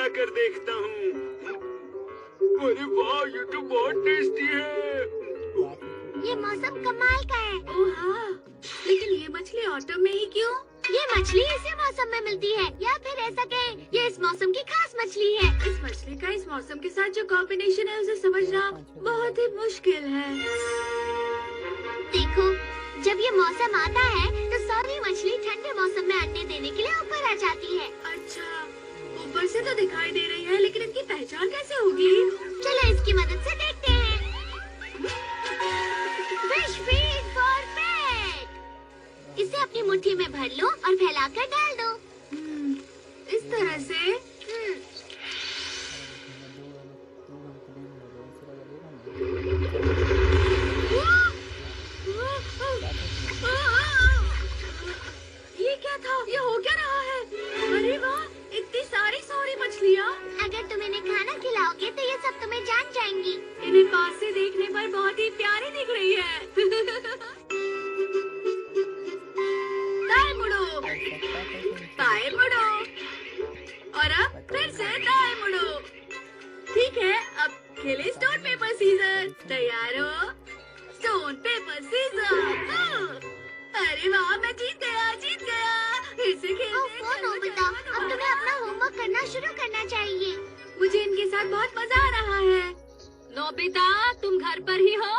बनाकर देखता हूँ। अरे वाह, ये तो बहुत टेस्टी है। ये मौसम कमाल का है। ओह हाँ, लेकिन ये मछली ऑटम में ही क्यों? ये मछली इसी मौसम में मिलती है, या फिर ऐसा कहें ये इस मौसम की खास मछली है। इस मछली का इस मौसम के साथ जो कॉम्बिनेशन है उसे समझना बहुत ही मुश्किल है। देखो, जब ये मौसम आता है तो सारी मछली ठंडे मौसम में अंडे देने के लिए ऊपर आ जाती है। अच्छा, ऊपर से तो दिखाई दे रही है, लेकिन इनकी पहचान कैसे होगी? चलो इसकी मदद से देखते हैं। फिश फीड फॉर पेट। इसे अपनी मुट्ठी में भर लो और फैलाकर डाल दो। इस तरह से। ये क्या था? ये हो क्या रहा है? अरे वाह, इतनी सारी सॉरी मछलियाँ। अगर तुम इन्हें खाना खिलाओगे तो ये सब तुम्हें जान जाएंगी। इन्हें पास से देखने पर बहुत ही प्यारी दिख रही है। दाएं मुड़ो, बाएं मुड़ो, और अब फिर से दाएं मुड़ो। ठीक है, अब खेले स्टोन पेपर सीजर। तैयार हो? Stone paper scissor. अरे वाह, मैं जीत गया, जीत गया। फिर से खेलते। नोबिता, अब तुम्हें अपना होमवर्क करना शुरू करना चाहिए। मुझे इनके साथ बहुत मजा आ रहा है। नोबिता, तुम घर पर ही हो?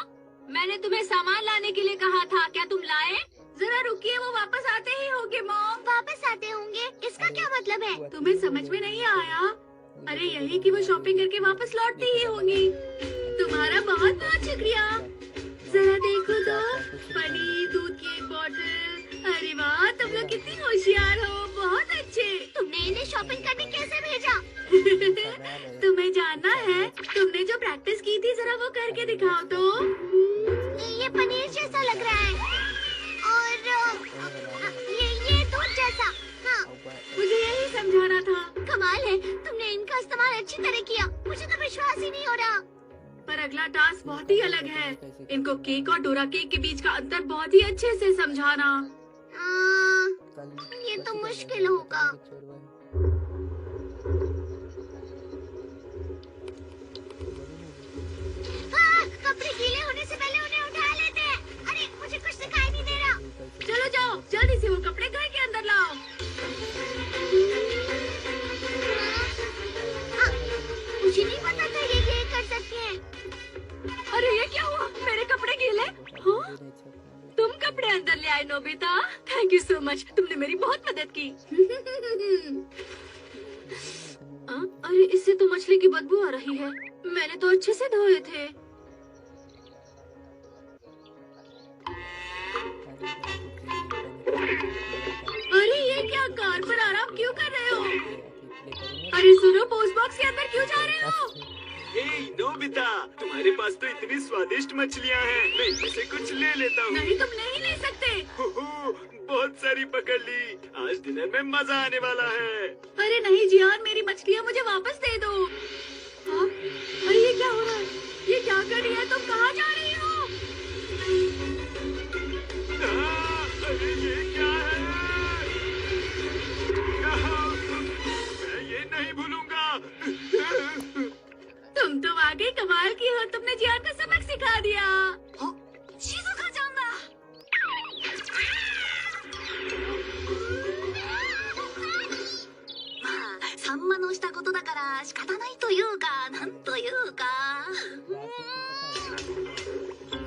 मैंने तुम्हें सामान लाने के लिए कहा था, क्या तुम लाए? जरा रुकिए, वो वापस आते ही होंगे मॉम। वापस आते होंगे? इसका क्या मतलब है? तुम्हें समझ में नहीं आया? अरे यही कि वो शॉपिंग करके वापस लौटती ही होंगी। तुम्हारा बहुत बहुत शुक्रिया। जरा देखो तो, पनीर, दूध की एक बोतल। अरे वाह, तुम लोग कितनी होशियार हो, बहुत अच्छे। तुमने इन्हें शॉपिंग करने कैसे भेजा? तुम्हें जानना है? तुमने जो प्रैक्टिस की थी, जरा वो करके दिखाओ तो। ये पनीर जैसा लग रहा है, और ये दूध जैसा। हाँ, मुझे यही समझाना था। कमाल है, तुमने इनका इस्तेमाल अच्छी तरह किया। मुझे तो विश्वास ही नहीं हो रहा। पर अगला टास्क बहुत ही अलग है। इनको केक और डोरा केक के बीच का अंतर बहुत ही अच्छे से समझाना। ये तो मुश्किल होगा। कपड़े गीले होने से पहले उन्हें उठा लेते हैं। अरे मुझे कुछ दिखाई नहीं दे रहा। चलो जाओ, जल्दी से वो कपड़े घर के अंदर लाओ। मुझे नहीं पता था ये कर सकते हैं। अरे ये क्या हुआ? मेरे कपड़े गीले? हाँ? तुम कपड़े अंदर ले आए Nobita. Thank you so much, तुमने मेरी बहुत मदद की। अरे इससे तो मछली की बदबू आ रही है। मैंने तो अच्छे से धोए थे। अरे ये क्या, कार पर आराम क्यों कर रहे हो? अरे सुनो, पोस्ट बॉक्स के अंदर क्यों जा रहे हो? नोबिता, तुम्हारे पास तो इतनी स्वादिष्ट मछलियाँ हैं, मैं इनसे कुछ ले लेता हूँ। नहीं, तुम नहीं ले सकते। बहुत सारी पकड़ ली, आज डिनर में मजा आने वाला है। अरे नहीं जियान, मेरी मछलियाँ मुझे वापस दे दो। हाँ? अरे ये क्या हो रहा है? ये क्या कर रही है? तुम कहाँ जा रही हो? अरे ये क्या है? मैं ये नहीं भूलूंगा। तुम तो वाकई कमाल की हो, तुमने जियान को सबक सिखा दिया। शिज़ुका जाना। サンマのしたことだから仕方ないというか、なんというか。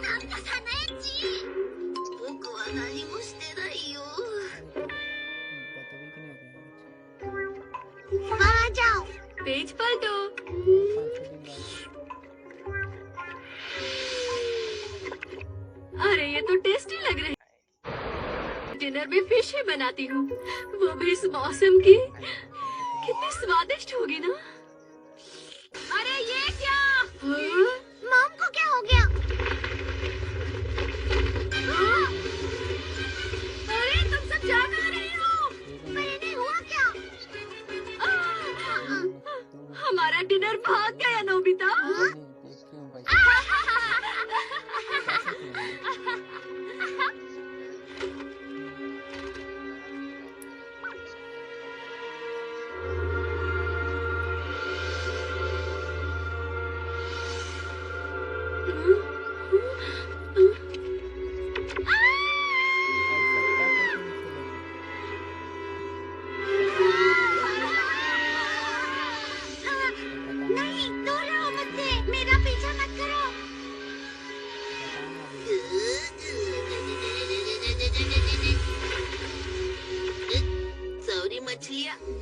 なんだサナエッジ。僕は何もしてないよ。वहाँ जाओ। पेज पलटो। अरे ये तो टेस्टी लग रहे हैं। डिनर में फिश ही बनाती हूँ, वो भी इस मौसम की। कितनी स्वादिष्ट होगी ना। अरे ये क्या? हाँ? मॉम को क्या हो गया? हाँ? अरे तुम सब जा कहाँ रही हो? पर इन्हें हुआ क्या? हमारा डिनर भाग गया नोबिता।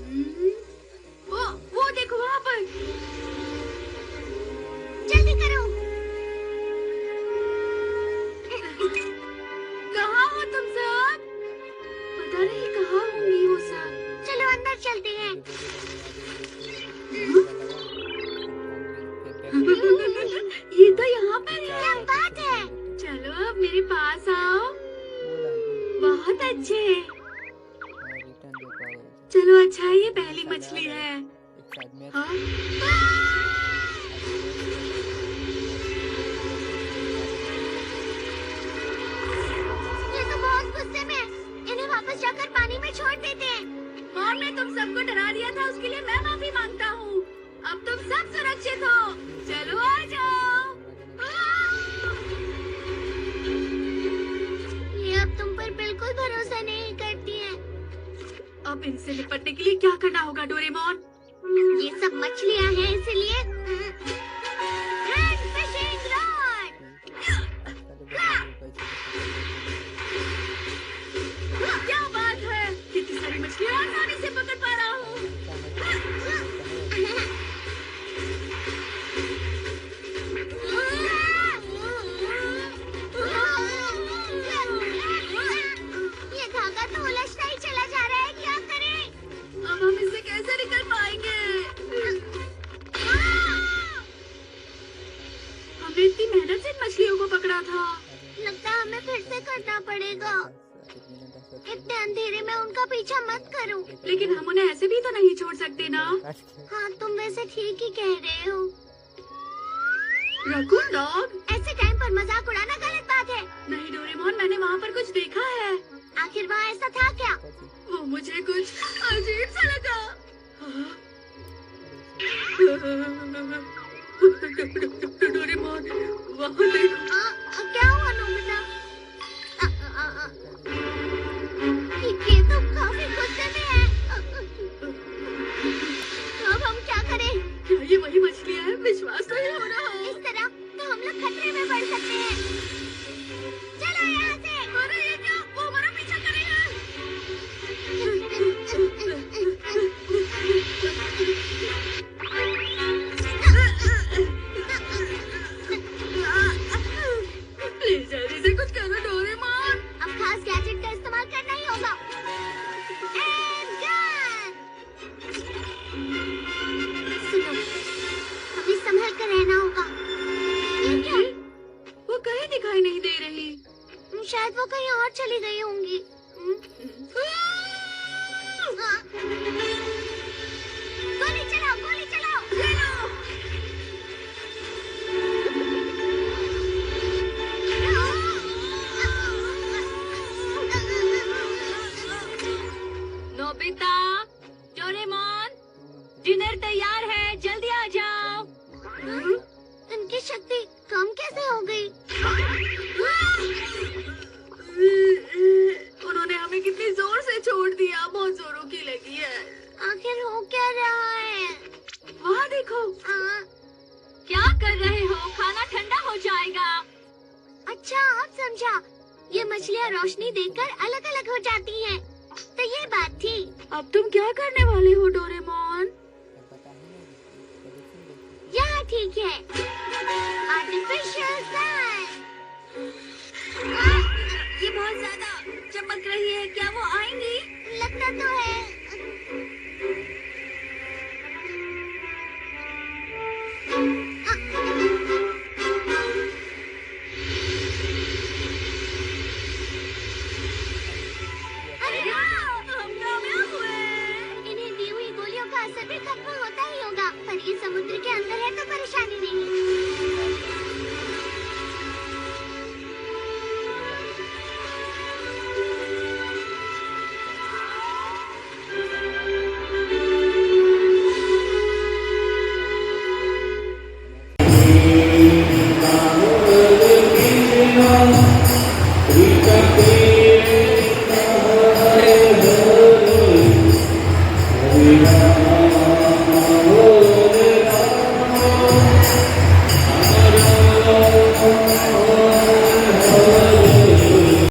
वो देखो वहाँ पर। जल्दी करो। कहाँ हो तुम सब? पता नहीं कहाँ होंगी वो सब। चलो अंदर चलते हैं। ये तो यहाँ पर है। क्या बात है? चलो अब मेरे पास आओ। बहुत अच्छे। चलो अच्छा है, ये पहली मछली है। हाँ? ये तो बहुत गुस्से में है। इन्हें वापस जाकर पानी में छोड़ देते हैं। मॉम ने तुम सबको डरा दिया था, उसके लिए मैं माफी मांगता हूँ। अब तुम सब सुरक्षित हो। चलो आ जाओ। ये अब तुम पर बिल्कुल भरोसा नहीं करती है। अब इनसे निपटने के लिए क्या करना होगा डोरेमोन? ये सब मछलियाँ हैं इसलिए हैंड फिशिंग रॉड। क्या बात है, कितनी सारी मछलियाँ आसानी से पकड़ पा रहा हूँ। ये धागा तो उलझता ही चला जा रहा है। क्या करें? अब हम इससे कैसे निकल पाएंगे? हमने इतनी मेहनत से इन मछलियों को पकड़ा था। लगता है हमें फिर से करना पड़ेगा। इतने अंधेरे में उनका पीछा मत करो। लेकिन हम उन्हें ऐसे भी तो नहीं छोड़ सकते ना। हाँ, तुम वैसे ठीक ही कह रहे हो। Raccoon dog? ऐसे टाइम पर मजाक उड़ाना गलत बात है। नहीं डोरेमोन, मैंने वहाँ पर कुछ देखा है। आखिर वहाँ ऐसा था क्या? वो मुझे कुछ अजीब सा लगा। डोरेमोन, वहाँ देखो। क्या हुआ नोबिता? ये तो काफी गुस्से में है। अब हम क्या करें? क्या ये वही मछलियाँ हैं? विश्वास नहीं हो रहा। इस तरह तो हम लोग खतरे में पड़ सकते हैं। चलो यहाँ से। अरे ये क्या? वो हमारा पीछा करेगा। प्लीज जल्दी से कुछ करो डोरेमोन। अब खास गैजेट का इस्तेमाल करना ही होगा। And gun. सुनो, हमें संभल कर रहना होगा। ये क्या? वो कहीं दिखाई नहीं दे रही। शायद वो कहीं और चली गई होंगी। हाँ। गोली चलाओ, गोली चलाओ। चलो। नोबिता, डोरेमोन, डिनर तैयार है, जल्दी आ जाओ। इनकी शक्ति कम कैसे हो गई? उन्होंने हमें कितनी जोर से छोड़ दिया, बहुत जोरों की लगी है। आखिर हो क्या रहा है? वहाँ देखो। क्या कर रहे हो? खाना ठंडा हो जाएगा। अच्छा, अब समझा। ये मछलियाँ रोशनी देखकर अलग अलग हो जाती हैं। तो ये बात थी। अब तुम क्या करने वाले हो डोरेमोन? यहाँ ठीक है। Artificial sun. ये बहुत ज्यादा चमक रही है, क्या वो आएंगी? लगता तो है। अरे हाँ, हम कामयाब हुए। इन्हें दी हुई गोलियों का असर भी खत्म होता ही होगा। पर ये समुद्र के अंदर है तो परेशानी